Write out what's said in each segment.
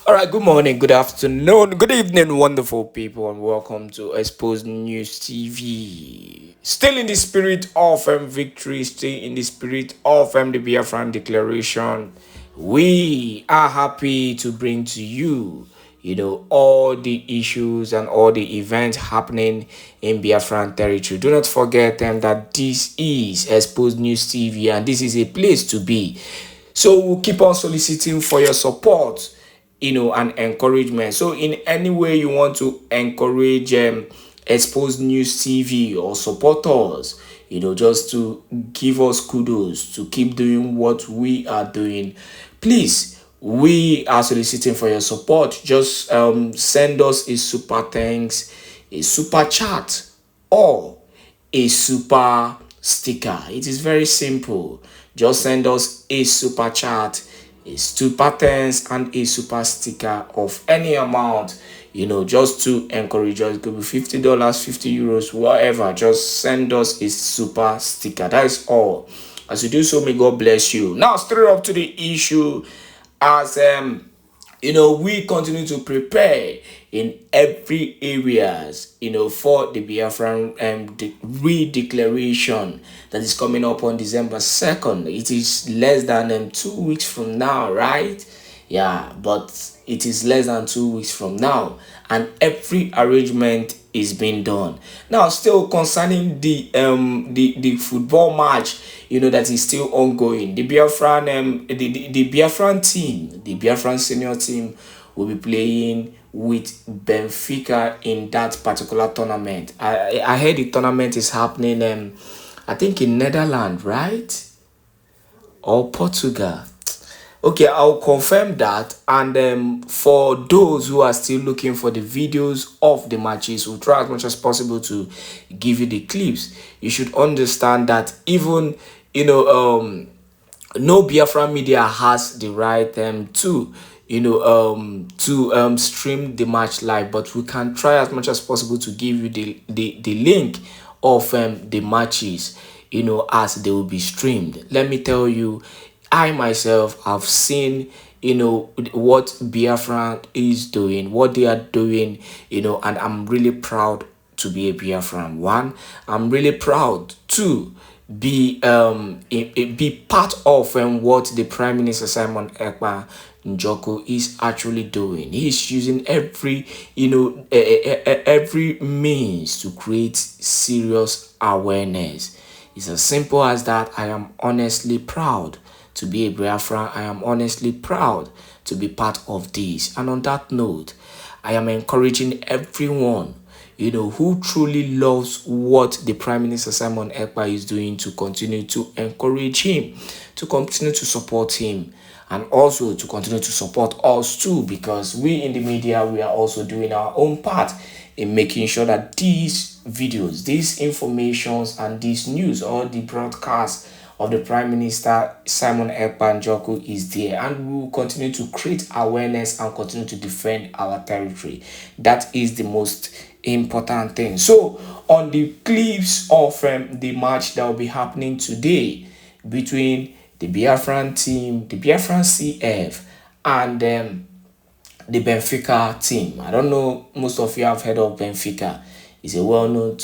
All right, good morning, good afternoon, good evening, wonderful people, and welcome to Exposed News TV. Still in the spirit of victory, still in the spirit of the Biafran declaration, we are happy to bring to you, all the issues and all the events happening in Biafran territory. Do not forget that this is Exposed News TV, and this is a place to be. So we'll keep on soliciting for your support, and encouragement. So in any way you want to encourage Exposed News TV or support us, just to give us kudos to keep doing what we are doing, please, we are soliciting for your support. Just send us a super thanks, a super chat, or a super sticker. It is very simple. Just send us a super chat, a super thanks, and a super sticker of any amount, just to encourage us. It could be $50, €50, whatever. Just send us a super sticker. That is all. As you do so, may God bless you. Now, straight up to the issue. As we continue to prepare in every areas, for the Biafran redeclaration that is coming up on December 2nd. It is less than 2 weeks from now, right? Yeah, but it is less than 2 weeks from now, and every arrangement is being done. Now, still concerning the football match, that is still ongoing. The Biafran the Biafran team, the Biafran senior team, will be playing with Benfica in that particular tournament. I heard the tournament is happening I think in Netherlands, right? Or Portugal. Okay, I'll confirm that. And for those who are still looking for the videos of the matches, we'll try as much as possible to give you the clips. You should understand that even no Biafra media has the right to stream the match live, but we can try as much as possible to give you the link of the matches, as they will be streamed. Let me tell you, I myself have seen what Biafra is doing, what they are doing, and I'm really proud to be a Biafran. One, I'm really proud to be part of what the Prime Minister Simon Èkpá is actually doing. He's using every means to create serious awareness. It's as simple as that. I am honestly proud to be a Biafran. I am honestly proud to be part of this. And on that note, I am encouraging everyone, who truly loves what the Prime Minister Simon Èkpá is doing, to continue to encourage him, to continue to support him, and also to continue to support us too, because we in the media, we are also doing our own part in making sure that these videos, these informations, and this news, or the broadcast of the Prime Minister Simon Èkpá is there, and we will continue to create awareness and continue to defend our territory. That is the most important thing. So on the clips of the match that will be happening today between the Biafran team, the Biafran CF, and the Benfica team. I don't know, most of you have heard of Benfica. It's a well-known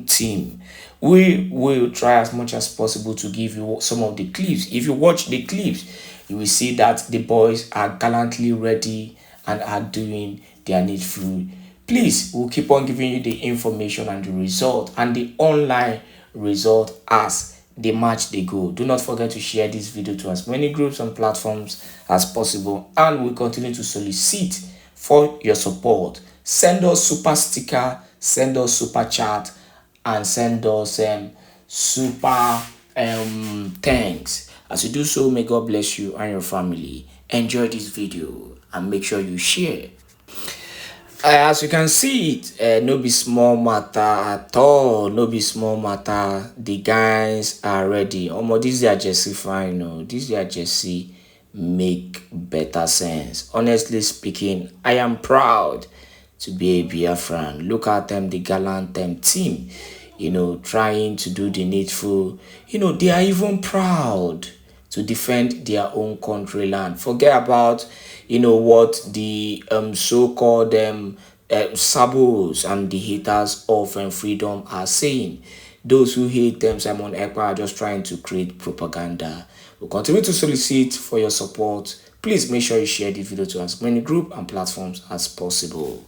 team. We will try as much as possible to give you some of the clips. If you watch the clips, you will see that the boys are gallantly ready and are doing their needful. Please, we'll keep on giving you the information and the result and the online result as the match they go. Do not forget to share this video to as many groups and platforms as possible, and we'll continue to solicit for your support. Send us super sticker, send us super chat, and send us super thanks. As you do so, may God bless you and your family. Enjoy this video and make sure you share. As you can see it, no be small matter at all. No be small matter. The guys are ready. This their jersey fine. This their jersey make better sense. Honestly speaking, I am proud to be a Biafran. Look at them, the gallant team, trying to do the needful. They are even proud to defend their own country land. Forget about, what the so-called sabos and the haters of freedom are saying. Those who hate them, Simon Èkpá, are just trying to create propaganda. We'll continue to solicit for your support. Please make sure you share the video to as many groups and platforms as possible.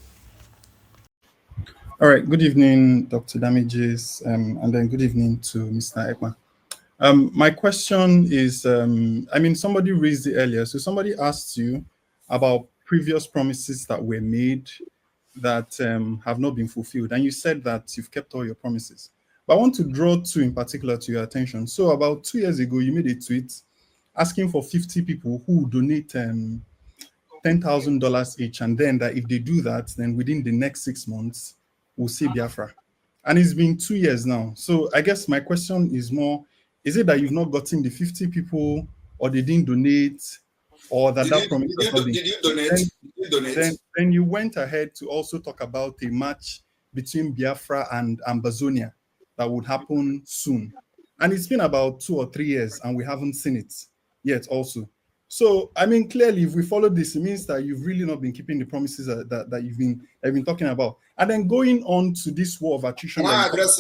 All right. Good evening, Dr. Damages, and then good evening to Mr. Èkpá. My question is, somebody raised it earlier. So somebody asked you about previous promises that were made that have not been fulfilled. And you said that you've kept all your promises. But I want to draw two in particular to your attention. So about 2 years ago, you made a tweet asking for 50 people who donate $10,000 each. And then that if they do that, then within the next 6 months, we'll see Biafra. And it's been 2 years now. So I guess my question is more, is it that you've not gotten the 50 people, or they didn't donate, or that promise has not been? Did you donate? Then you went ahead to also talk about a match between Biafra and Ambazonia that would happen soon. And it's been about 2 or 3 years and we haven't seen it yet also. So, clearly, if we follow this, it means that you've really not been keeping the promises that you've been talking about. And then going on to this war of attrition. Can I address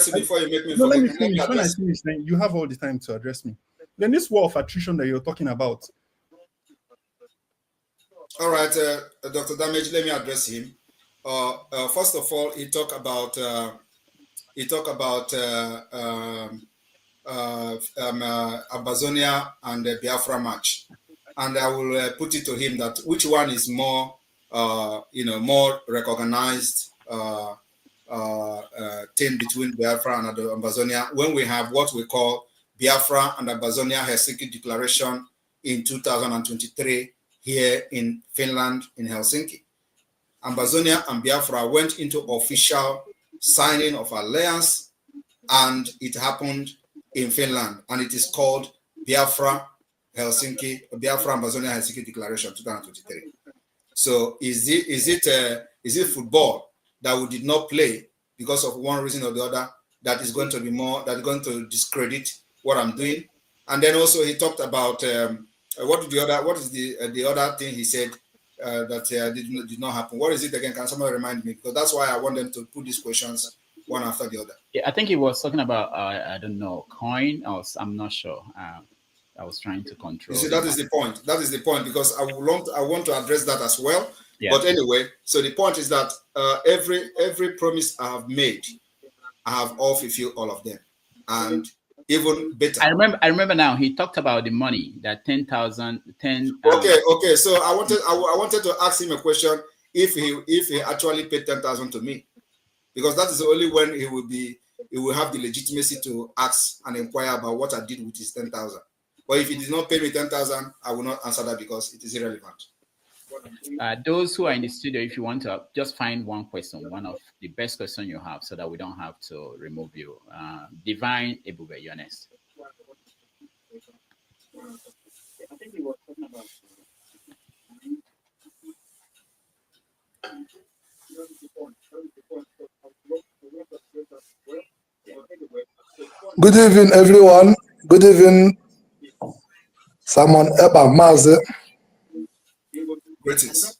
it before you make me No, forget? let me finish. When I finish, then you have all the time to address me. Then this war of attrition that you're talking about. All right, Dr. Damage, let me address him. First of all, he talked about Amazonia and the Biafra match, and I will put it to him that which one is more, more recognized thing between Biafra and Amazonia, when we have what we call Biafra and Amazonia Helsinki Declaration in 2023 here in Finland, in Helsinki. Amazonia and Biafra went into official signing of alliance, and it happened in Finland, and it is called Biafra Amazonia Helsinki Declaration 2023. So is it football that we did not play because of one reason or the other that is going to be more, that is going to discredit what I'm doing? And then also he talked about what is the other thing he said that did not happen? What is it again? Can somebody remind me? Because that's why I want them to put these questions one after the other. Yeah, I think he was talking about I don't know, coin, or I'm not sure. I was trying to control. You see, that is the point. That is the point, because I want to address that as well. Yeah. But anyway, so the point is that every promise I have made, I have all fulfilled all of them, and even better. I remember now. He talked about the money, that 10,000. Okay. So I wanted to ask him a question. If he actually paid 10,000 to me, because that is only when he will have the legitimacy to ask and inquire about what I did with his 10,000. But if he did not pay me 10,000, I will not answer that because it is irrelevant. Those who are in the studio, if you want to just find one question, one of the best questions you have, so that we don't have to remove you. Divine Ebube, you're next. Good evening, everyone. Good evening, Simon Èkpá Mazi. Greetings.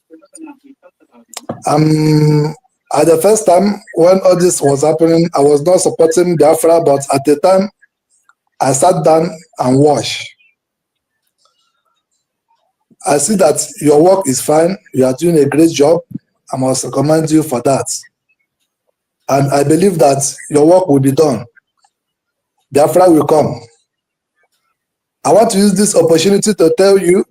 At the first time when all this was happening, I was not supporting Biafra, but at the time, I sat down and watched. I see that your work is fine. You are doing a great job. I must commend you for that. And I believe that your work will be done. Biafra will come. I want to use this opportunity to tell you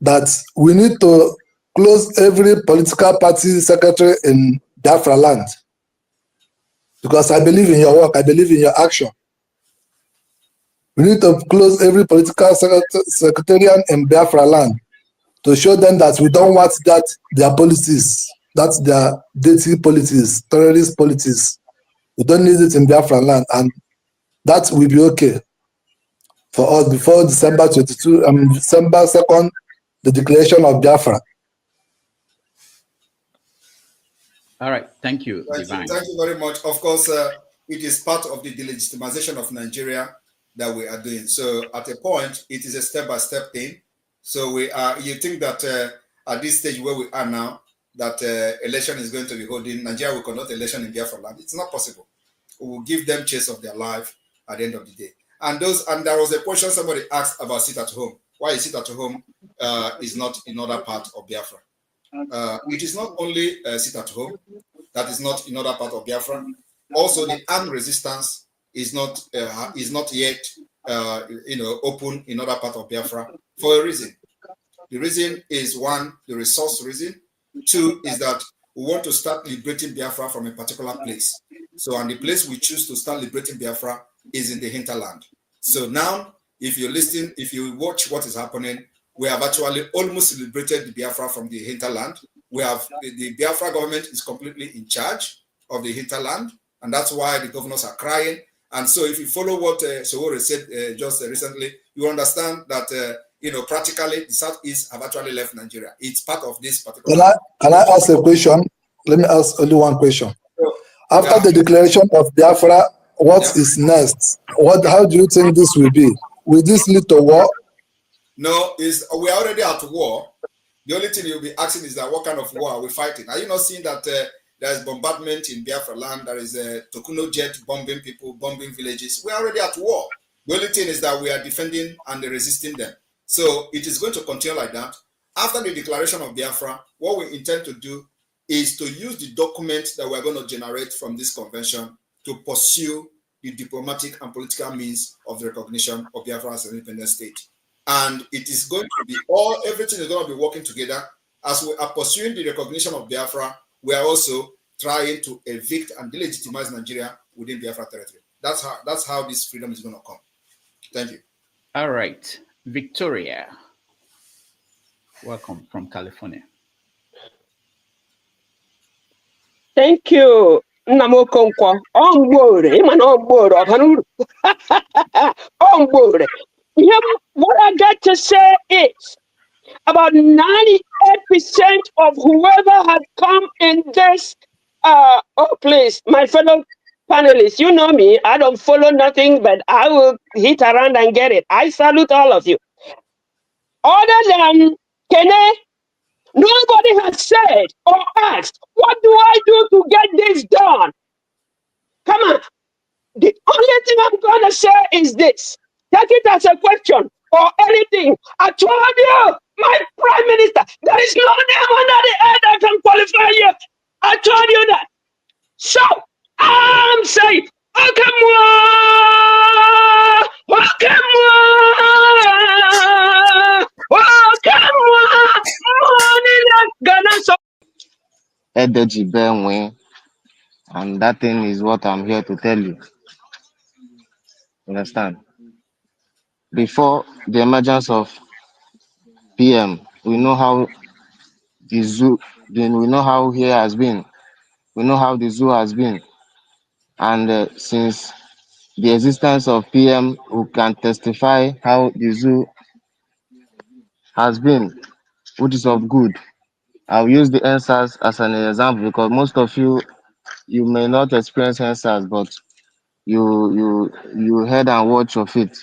that we need to close every political party secretary in Biafra land. Because I believe in your work, I believe in your action. We need to close every political secretariat in Biafra land to show them that we don't want that their policies, that's their dirty politics, terrorist politics. We don't need it in Biafra land, and that will be okay for us before December 22, December 2nd, the declaration of Biafra. All right, thank you, Divine. Thank you very much. Of course, it is part of the delegitimization of Nigeria that we are doing. So at a point, it is a step-by-step thing. So you think that at this stage where we are now, that election is going to be holding, Nigeria will conduct election in Biafra land. It's not possible. We will give them chase of their life at the end of the day. And there was a question somebody asked about sit at home. Why sit at home is not in other part of Biafra. It is not only sit at home that is not in other part of Biafra. Also, the armed resistance is not yet open in other part of Biafra for a reason. The reason is one, the resource reason. Two is that we want to start liberating Biafra from a particular place. So, and the place we choose to start liberating Biafra is in the hinterland. So now, if you listen, if you watch what is happening, we have actually almost liberated the Biafra from the hinterland. We have the Biafra government is completely in charge of the hinterland, and that's why the governors are crying. And so, if you follow what Sowore said just recently, you understand that practically the Southeast have actually left Nigeria. It's part of this particular. Can I ask a question? Let me ask only one question. After the declaration of Biafra, what is next? How do you think this will be? Will this lead to war? No, we are already at war. The only thing you'll be asking is that what kind of war are we fighting? Are you not seeing that there is bombardment in Biafra land? There is a Tokuno jet bombing people, bombing villages. We are already at war. The only thing is that we are defending and resisting them. So it is going to continue like that. After the declaration of Biafra, what we intend to do is to use the document that we're going to generate from this convention to pursue the diplomatic and political means of the recognition of Biafra as an independent state. And it is going to be everything is going to be working together. As we are pursuing the recognition of Biafra, we are also trying to evict and delegitimize Nigeria within Biafra territory. That's how this freedom is going to come. Thank you. All right. Victoria, welcome from California. Thank you. Namokonkwa. What I got to say is about 98% of whoever has come in this please, my fellow panelists, you know me, I don't follow nothing, but I will hit around and get it. I salute all of you. Other than Kene, nobody has said or asked, what do I do to get this done? Come on. The only thing I'm going to say is this. Take it as a question or anything. I told you, my prime minister, there is no name under the earth that can qualify you. I told you that. So, I'm saying, Energy Benway, and that thing is what I'm here to tell you. Understand? Before the emergence of PM, we know how the zoo, then we know how here has been. We know how the zoo has been. And since the existence of PM, who can testify how the zoo has been, which is of good. I'll use the answers as an example because most of you may not experience answers, but you heard and watch of it.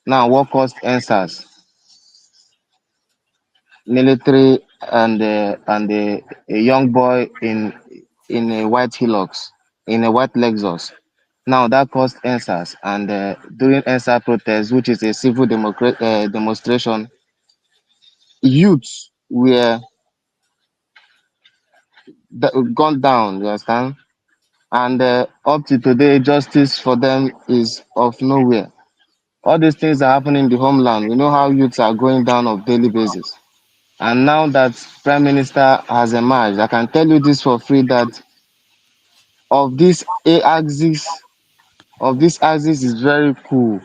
Now, what caused answers? Military and a young boy in a white Hilux, in a white Lexus. Now that caused answers, and during answer protest, which is a civil demonstration, youths were gone down. You understand? And up to today, justice for them is of nowhere. All these things are happening in the homeland. We know how youths are going down on a daily basis. And now that Prime Minister has emerged, I can tell you this for free that this axis is very cool.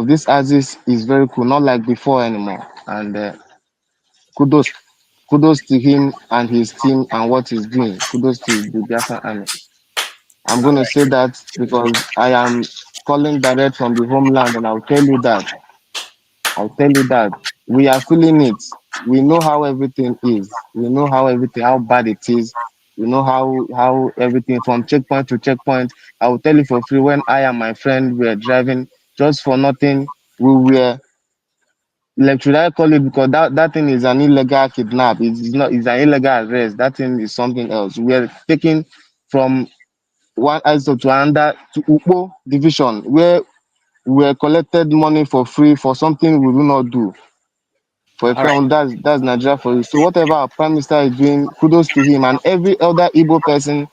This axis is very cool, not like before anymore. And kudos to him and his team and what he's doing. Kudos to the Biafra Army. I'm going to say that because I am calling direct from the homeland, and I'll tell you that we are feeling it. We know how everything is. We know how bad it is. We know how everything from checkpoint to checkpoint. I will tell you for free, when I and my friend were driving just for nothing. We were, like, should I call it, because that thing is an illegal kidnap. It's not, it's an illegal arrest. That thing is something else. We are taken from one ISO to another to Upo division, where we were collected money for free for something we will not do. For All right. example, that's Nigeria for you. So whatever our prime minister is doing, kudos to him and every other Igbo person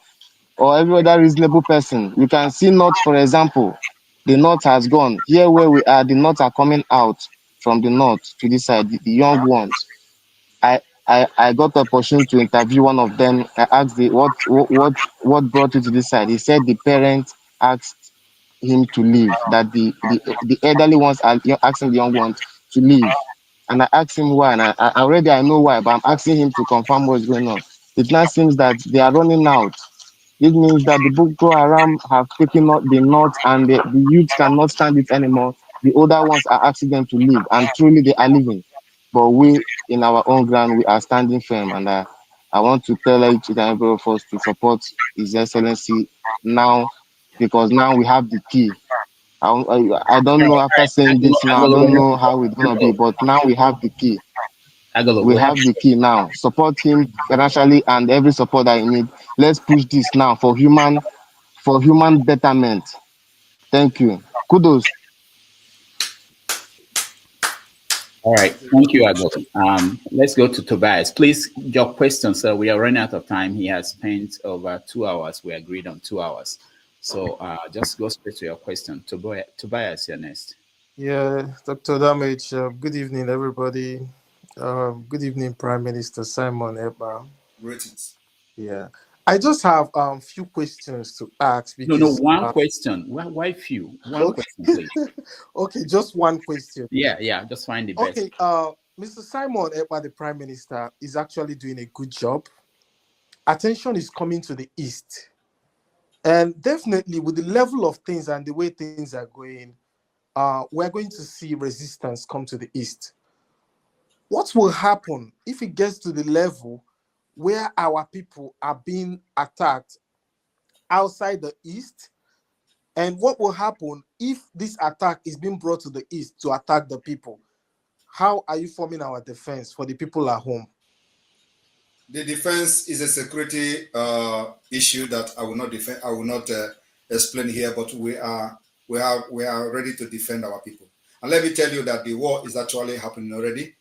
or every other reasonable person. You can see North, for example. The North has gone. Here where we are, the North are coming out from the North to this side, the young ones. I got the opportunity to interview one of them. I asked what brought you to this side. He said the parents asked him to leave, that the elderly ones are asking the young ones to leave. And I asked him why, and I know why, but I'm asking him to confirm what's going on. It now seems that they are running out. This means that the Boko Haram have taken out the north, and the youth cannot stand it anymore. The older ones are asking them to leave, and truly they are leaving. But we, in our own ground, we are standing firm, and I want to tell each and every of us to support His Excellency now, because now we have the key. I don't know, after saying this now, I don't know how it's gonna be, but now we have the key. Agolo, We have the key now. Support him financially and every support that he needs. Let's push this now for human betterment. Thank you. Kudos. all right. Thank you, Agolo. Let's go to Tobias. Please, your question, sir. We are running out of time. He has spent over 2 hours. We agreed on 2 hours. So just go straight to your question. Tobias, you're next. Yeah, Dr. Damage, good evening, everybody. Good evening, Prime Minister Simon Èkpá. Greetings. Yeah, I just have few questions to ask No, because one question. Why few? One okay. question, please. Okay, just one question. Yeah, just find the best. Okay, Mr. Simon Èkpá, the Prime Minister, is actually doing a good job. Attention is coming to the East. And definitely with the level of things and the way things are going, we're going to see resistance come to the East. What will happen if it gets to the level where our people are being attacked outside the East? And what will happen if this attack is being brought to the East to attack the people? How are you forming our defense for the people at home? The defense is a security issue that I will not defend. I will not explain here, but we are ready to defend our people. And let me tell you that the war is actually happening already.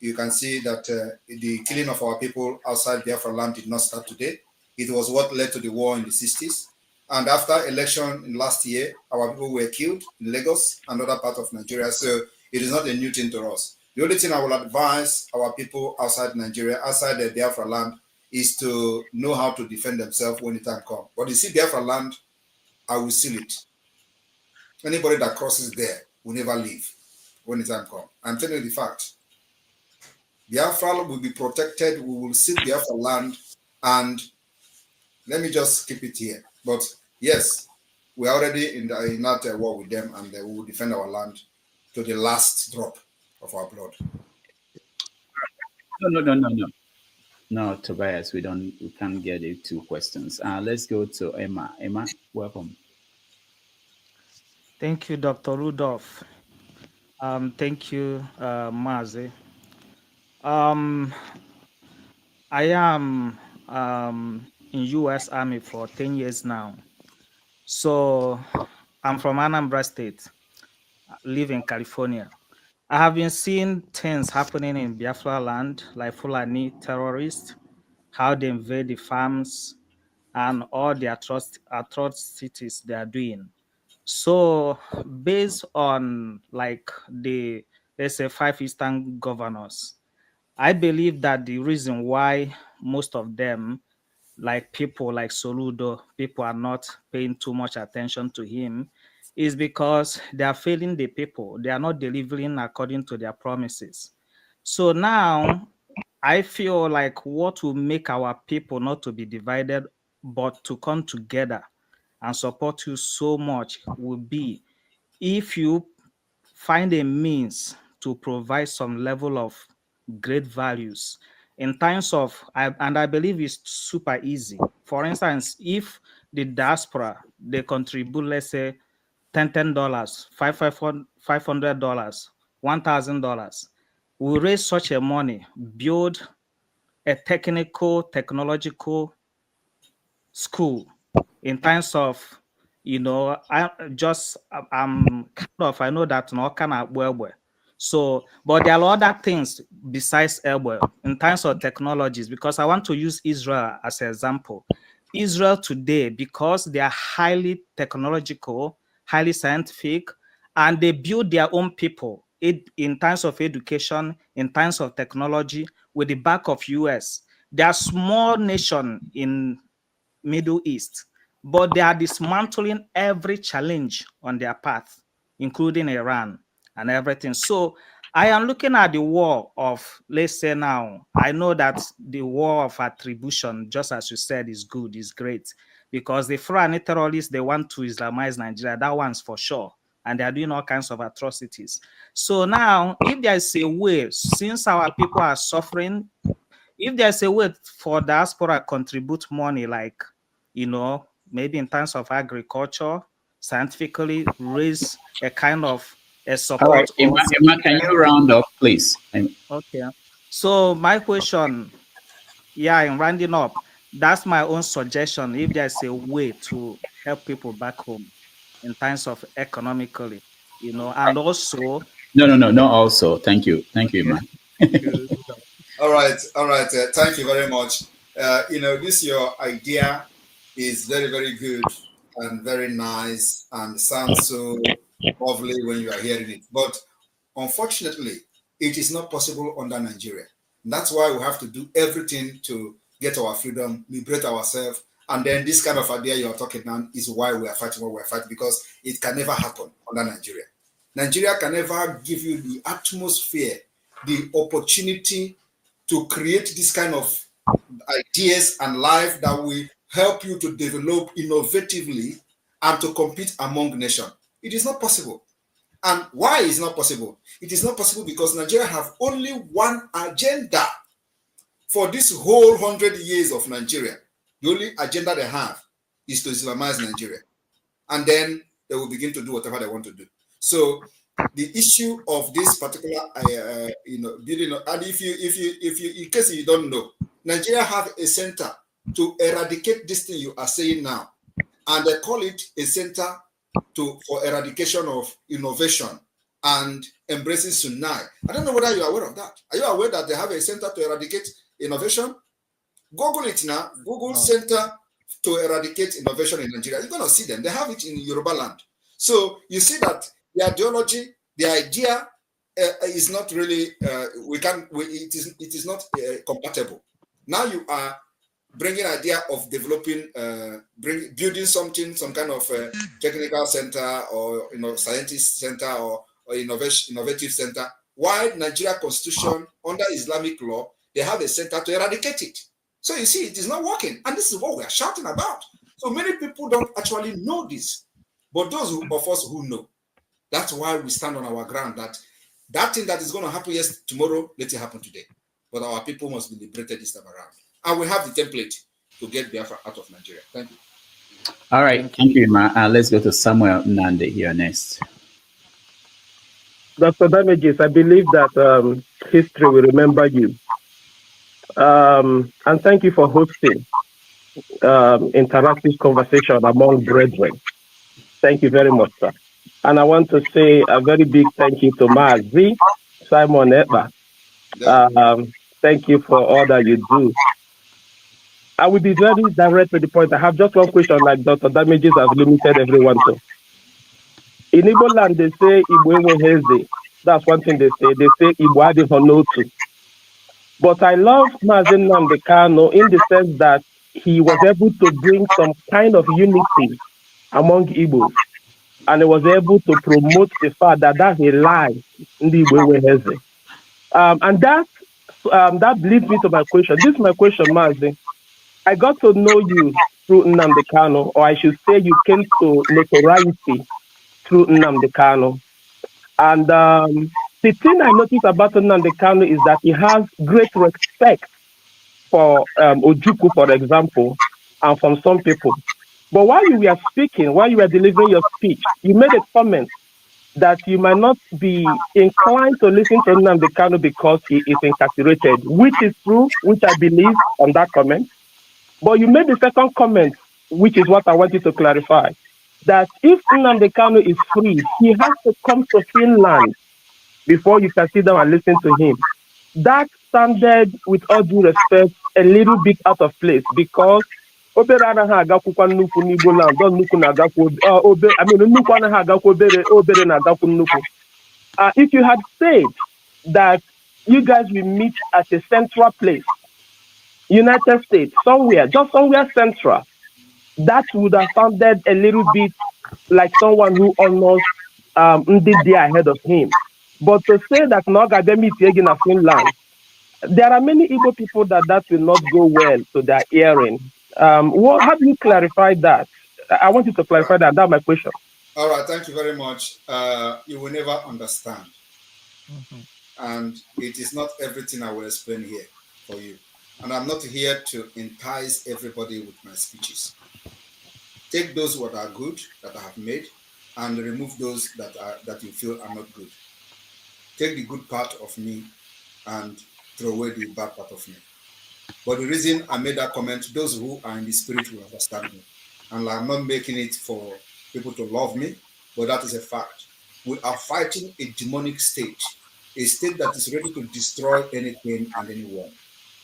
You can see that the killing of our people outside Biafra land did not start today. It was what led to the war in the 60s. And after election in last year, our people were killed in Lagos and other parts of Nigeria. So it is not a new thing to us. The only thing I will advise our people outside Nigeria, outside the Biafra land, is to know how to defend themselves when the time comes. But you see, Biafra land, I will seal it. Anybody that crosses there will never leave when the time comes. I'm telling you the fact. Biafra will be protected. We will seal Biafra land, and let me just keep it here. But yes, we are already in that war with them, and we will defend our land to the last drop of our blood. No. No, Tobias, we can't get it 2 questions. Let's go to Emma. Emma, welcome. Thank you, Dr. Rudolph. Thank you, Mazi. I am in U.S. Army for 10 years now. So I'm from Anambra State, live in California. I have been seeing things happening in Biafra land, like Fulani terrorists, how they invade the farms, and all the atrocities they are doing. So based on like let's say 5 Eastern governors, I believe that the reason why most of them, like people like Soludo, people are not paying too much attention to him, is because they are failing the people. They are not delivering according to their promises. So now I feel like what will make our people not to be divided, but to come together and support you so much will be if you find a means to provide some level of great values in terms of, and I believe it's super easy. For instance, if the diaspora, they contribute, let's say $10, $500, $1,000. We raise such a money, build a technological school in terms of, I'm I know that no kind of well. So, but there are other things besides Elwell in terms of technologies, because I want to use Israel as an example. Israel today, because they are highly technological, highly scientific, and they build their own people in terms of education, in terms of technology, with the back of US. They are small nation in Middle East, but they are dismantling every challenge on their path, including Iran and everything. So I am looking at the war of, let's say now, I know that the war of attribution, just as you said, is good, is great, because the Fulani terrorists, they want to Islamize Nigeria. That one's for sure. And they are doing all kinds of atrocities. So now, if there is a way, since our people are suffering, if there's a way for diaspora contribute money, like, maybe in terms of agriculture, scientifically raise a kind of a All right, support. Emma, can you round up, please? Okay. So my question, in rounding up, that's my own suggestion. If there's a way to help people back home in terms of economically, and also. No. Also, thank you, Emma. All right. Thank you very much. This your idea is very, very good and very nice and sounds so lovely when you are hearing it. But unfortunately, it is not possible under Nigeria. And that's why we have to do everything to get our freedom, liberate ourselves. And then this kind of idea you are talking now is why we are fighting what we are fighting, because it can never happen under Nigeria. Nigeria can never give you the atmosphere, the opportunity to create this kind of ideas and life that will help you to develop innovatively and to compete among nations. It is not possible. And why is it not possible? It is not possible because Nigeria have only one agenda for this whole 100 years of Nigeria. The only agenda they have is to Islamize Nigeria. And then they will begin to do whatever they want to do. So the issue of this particular, building, and if you, in case you don't know, Nigeria have a center to eradicate this thing you are saying now, and they call it a center for eradication of innovation and embracing Sunai. I don't know whether you are aware of that. Are you aware that they have a center to eradicate innovation? Google it now. Google Center to Eradicate Innovation in Nigeria. You're going to see them. They have it in Yoruba land. So you see that the ideology, the idea is not really, it is not compatible. Now you are bringing idea of developing, building something, some kind of technical center or scientist center or innovative center. While Nigeria Constitution under Islamic law, they have a center to eradicate it. So you see, it is not working, and this is what we are shouting about. So many people don't actually know this, but those of us who know, that's why we stand on our ground. That thing that is going to happen tomorrow, let it happen today. But our people must be liberated this time around. And we have the template to get Biafra out of Nigeria. Thank you. All right. Thank you, Emma. Let's go to Samuel Nande here next. Dr. Damages, I believe that history will remember you. And thank you for hosting interactive conversation among brethren. Thank you very much, sir. And I want to say a very big thank you to Mazi, Simon Èkpá. Thank you for all that you do. I will be very direct to the point. I have just one question, like Dr. Damages has limited everyone to. In Igbo land, they say Igbo Heze. That's one thing they say. They say Igbo Adi Honotu. But I love Mazi Nnamdi Kanu in the sense that he was able to bring some kind of unity among Igbos. And he was able to promote the fact that that's a lie in the Igbo Heze. And that leads me to my question. This is my question, Mazi. I got to know you through Nnamdi Kanu, or I should say you came to notoriety through Nnamdi Kanu. And the thing I noticed about Nnamdi Kanu is that he has great respect for Ojukwu, for example, and from some people. But while you were speaking, while you were delivering your speech, you made a comment that you might not be inclined to listen to Nnamdi Kanu because he is incarcerated, which is true, which I believe on that comment. But you made the second comment, which is what I want you to clarify, that if Nnamdi Kanu is free, he has to come to Finland before you can sit down and listen to him. That sounded, with all due respect, a little bit out of place because obere anaghị agakwukwa nnukwu n'Igbo land, nnukwu na-agakwu nnukwu anaghị agakwu obere na-agakwu nnukwu. If you had said that you guys will meet at a central place, United States, somewhere, just somewhere central, that would have sounded a little bit like someone who honors the day ahead of him. But to say that Nogademi taking a Finland, there are many Igbo people that will not go well to their hearing. How do you clarify that? I want you to clarify that. That's my question. All right, thank you very much. You will never understand. And it is not everything I will explain here for you. And I'm not here to entice everybody with my speeches. Take those what are good that I have made and remove those that you feel are not good. Take the good part of me and throw away the bad part of me. But the reason I made that comment, those who are in the spirit will understand me. And I'm not making it for people to love me, but that is a fact. We are fighting a demonic state, a state that is ready to destroy anything and anyone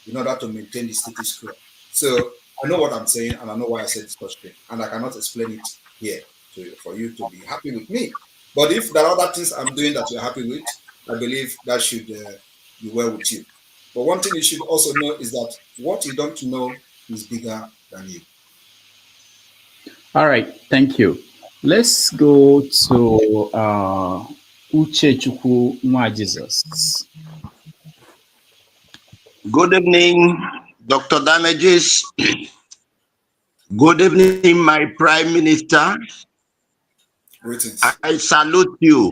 in order to maintain the status quo. So I know what I'm saying, and I know why I said such thing, and I cannot explain it here for you to be happy with me. But if there are other things I'm doing that you're happy with, I believe that should be well with you. But one thing you should also know is that what you don't know is bigger than you. All right, thank you. Let's go to Uchechukwu Nwa Jesus. Good evening, Dr. Damages. Good evening, my Prime Minister. Greetings. I salute you.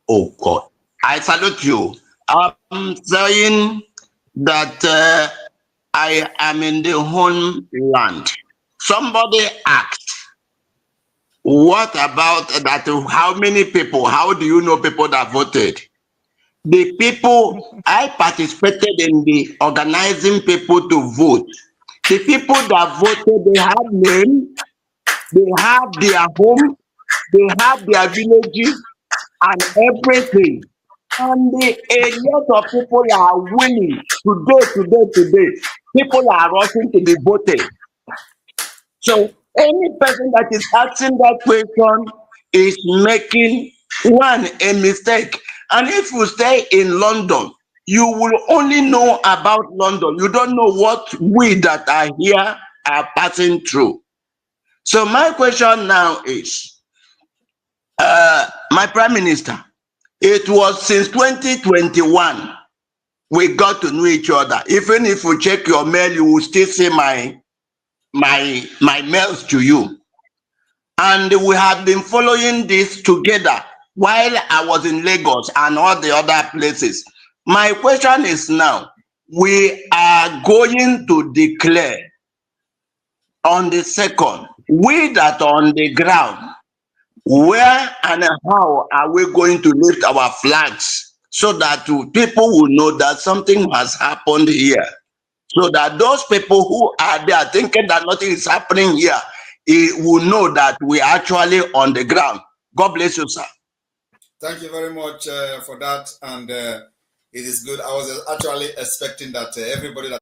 Oh God, I salute you. I'm saying that I am in the homeland. Somebody asked, what about that? How many people? How do you know people that voted? The people, I participated in the organizing people to vote. The people that voted, they have names, they have their home, they have their villages and everything. And a lot of people are willing today. People are rushing to be voted. So any person that is asking that question is making a mistake. And if you stay in London, you will only know about London. You don't know what we that are here are passing through. So my question now is, my Prime Minister, it was since 2021 we got to know each other. Even if you check your mail, you will still see my mails to you. And we have been following this together while I was in Lagos and all the other places. My question is now, we are going to declare on the 2nd, we that are on the ground, where and how are we going to lift our flags so that people will know that something has happened here? So that those people who are there thinking that nothing is happening here, will know that we are actually on the ground. God bless you, sir. Thank you very much for that. And it is good. I was actually expecting that everybody that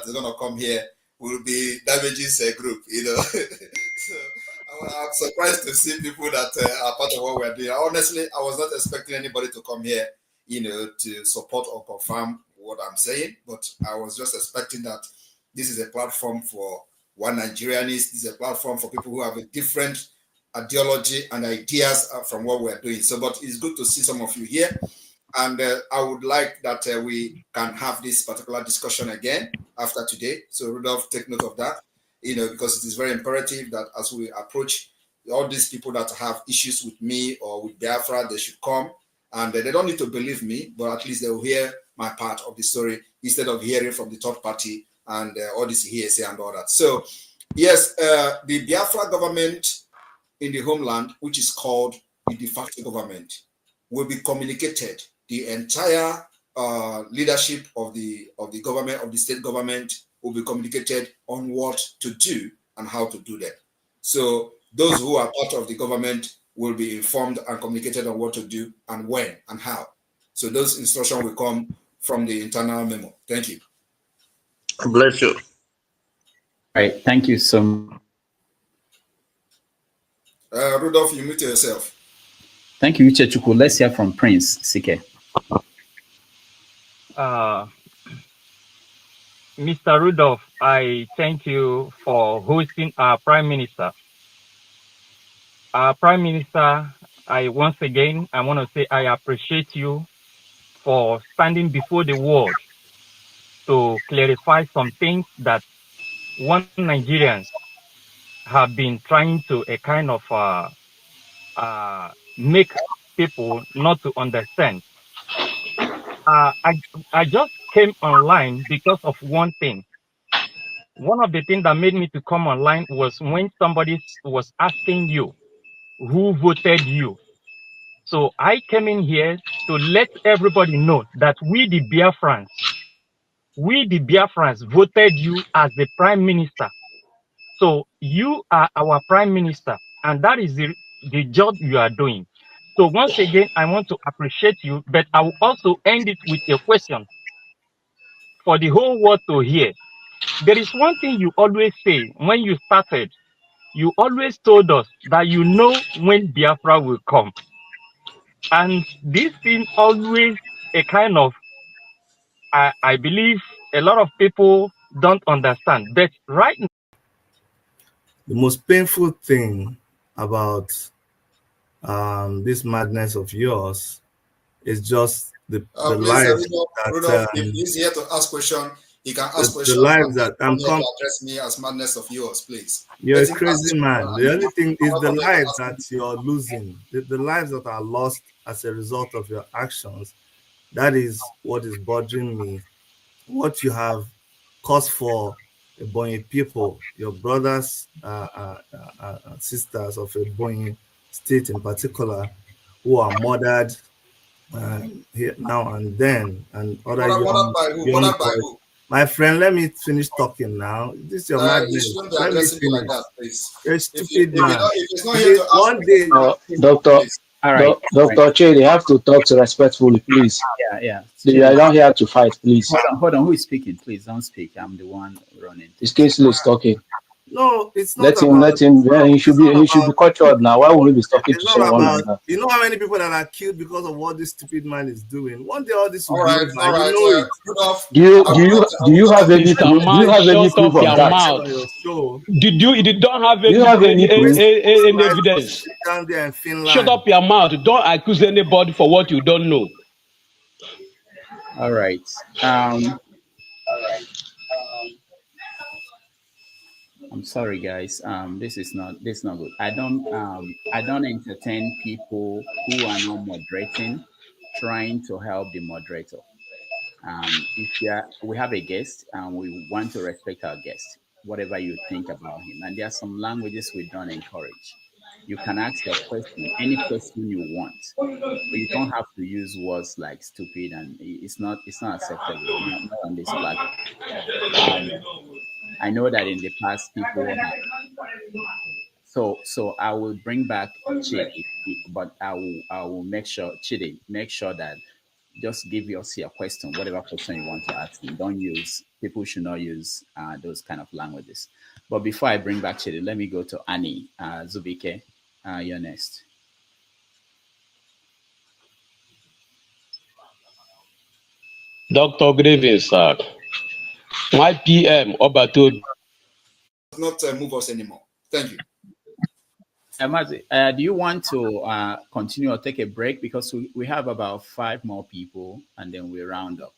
is going to come here will be Damages group, you know. So I'm surprised to see people that are part of what we're doing. Honestly, I was not expecting anybody to come here, you know, to support or confirm what I'm saying, but I was just expecting that this is a platform for one Nigerianist. This is a platform for people who have a different ideology and ideas from what we're doing. So, but it's good to see some of you here. And I would like that we can have this particular discussion again after today. So Rudolph, take note of that, you know, because it is very imperative that as we approach all these people that have issues with me or with Biafra, they should come And they don't need to believe me, but at least they will hear my part of the story instead of hearing from the third party and all this hearsay and all that. So, yes, the Biafra government in the homeland, which is called the de facto government, will be communicated. The entire leadership of the government, of the state government, will be communicated on what to do and how to do that. So those who are part of the government will be informed and communicated on what to do and when and how. So those instructions will come from the internal memo. Thank you. Bless you. All right, thank you so much. Rudolph, you mute yourself. Thank you, Uchechuku. Let's hear from Prince Sike. Mr. Rudolph, I thank you for hosting our Prime Minister. Our Prime Minister, I want to say I appreciate you for standing before the world to clarify some things that one Nigerians have been trying to a kind of make people not to understand. I just came online because of one thing. One of the things that made me to come online was when somebody was asking you who voted you. So I came in here to let everybody know that we the Biafrans voted you as the Prime Minister. So you are our Prime Minister, and that is the job you are doing. So once again, I want to appreciate you, but I will also end it with a question for the whole world to hear. There is one thing you always say when you started. You always told us that you know when Biafra will come. And this thing always a kind of, I believe a lot of people don't understand. But right now, the most painful thing about this madness of yours is just the lives Rudolph, if he's here to ask questions, he can ask questions. The lives that I'm to address me as madness of yours, please. You're a crazy man. The only thing is the lives that you're losing, the lives that are lost as a result of your actions. That is what is bothering me. What you have caused for Ebonyi people, your brothers, sisters of Ebonyi state in particular, who are murdered here now and then, and other young boys. My friend, let me finish talking now. This is your madness. Let me finish. Like that, please. You're a stupid man. One day, Dr. Che, they have to talk to respectfully, please. Yeah. They are not here to fight, please. Hold on. Who is speaking? Please don't speak. I'm the one running. This case is talking. No, it's not. Let him. He should be cut short now. Why would he be talking to someone like that? You know how many people that are killed because of what this stupid man is doing? One day all this will be over. All right. You know it. Do you have any proof? Do you have any proof of that? You don't have any evidence? Down there in Finland. Shut up your mouth. Don't accuse anybody for what you don't know. All right. I'm sorry, guys. This is not good. I don't entertain people who are not moderating, trying to help the moderator. We have a guest and we want to respect our guest, whatever you think about him. And there are some languages we don't encourage. You can ask your question, any question you want, but you don't have to use words like stupid, and it's not acceptable. Not on this platform. I know that in the past people have, so I will bring back Chidi, but I will make sure that just give us your question, whatever question you want to ask him. People should not use those kind of languages. But before I bring back Chidi, let me go to Annie Zubike. You're next. Dr. Grievous, sir. My PM, Obato. Not move us anymore. Thank you. Do you want to continue or take a break? Because we have about 5 more people and then we round up.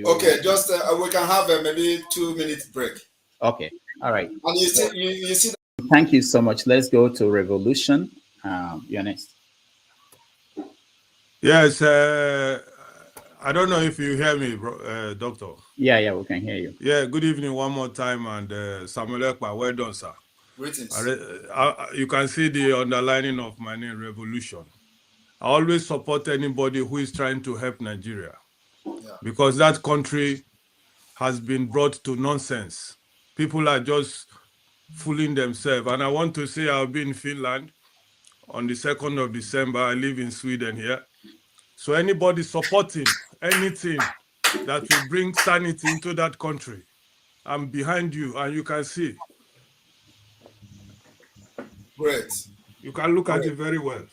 Okay, just we can have maybe 2 minutes break. Okay, all right. And you see. Thank you so much. Let's go to Revolution. You're next. Yes, I don't know if you hear me, Doctor. Yeah, we can hear you. Yeah, good evening one more time, and Samuel Èkpá, well done, sir. Greetings. You can see the underlining of my name, Revolution. I always support anybody who is trying to help Nigeria, because that country has been brought to nonsense. People are just fooling themselves. And I want to say I'll be in Finland on the 2nd of December. I live in Sweden here. So anybody supporting anything that will bring sanity into that country, I'm behind you, and you can see. Great. You can look at it very well.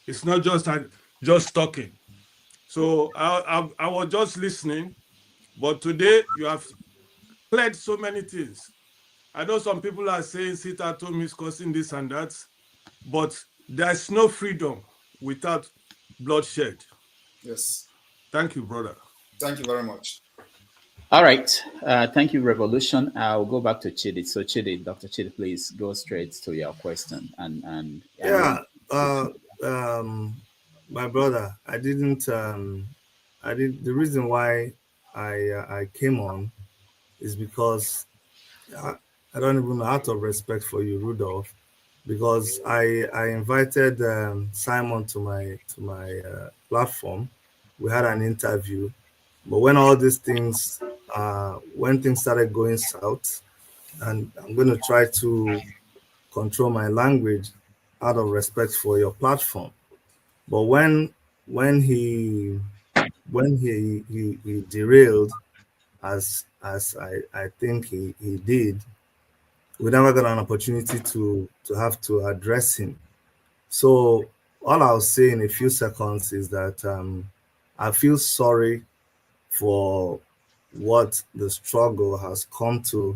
It's not just talking. So I was just listening, but today you have played so many things. I know some people are saying sit at home is causing this and that, but there's no freedom without bloodshed. Yes. Thank you, brother. Thank you very much. All right. Thank you, Revolution. I'll go back to Chidi. So Chidi, Dr. Chidi, please go straight to your question. My brother, the reason why I came on is because I don't even know, out of respect for you, Rudolph, because I invited Simon to my platform. We had an interview, but when all these things when things started going south, and I'm going to try to control my language out of respect for your platform, but when he derailed, as I think he did, we never got an opportunity to have to address him. So all I'll say in a few seconds is that I feel sorry for what the struggle has come to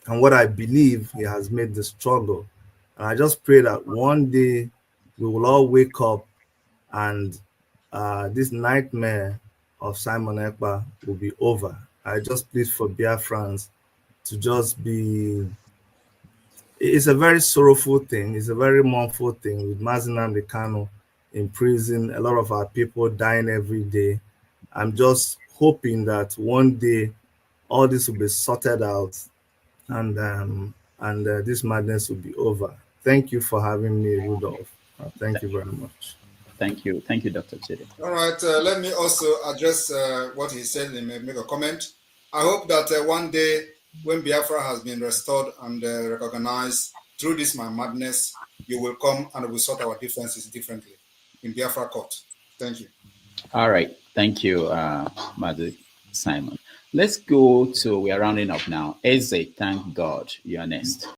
and what I believe he has made the struggle. And I just pray that one day we will all wake up and this nightmare of Simon Èkpá will be over. I just plead for Biafrans to just be. It's a very sorrowful thing. It's a very mournful thing with Mazi Nnamdi Kanu in prison, a lot of our people dying every day. I'm just hoping that one day all this will be sorted out and this madness will be over. Thank you for having me, Rudolph. Thank you very much. Thank you, Dr. Chidi. All right, let me also address what he said and make a comment. I hope that one day when Biafra has been restored and recognized through this my madness, you will come and we'll sort our differences differently in Biafra court. Thank you. All right. Thank you, Mother Simon. Let's go to, we are rounding up now. Eze, thank God, you are next.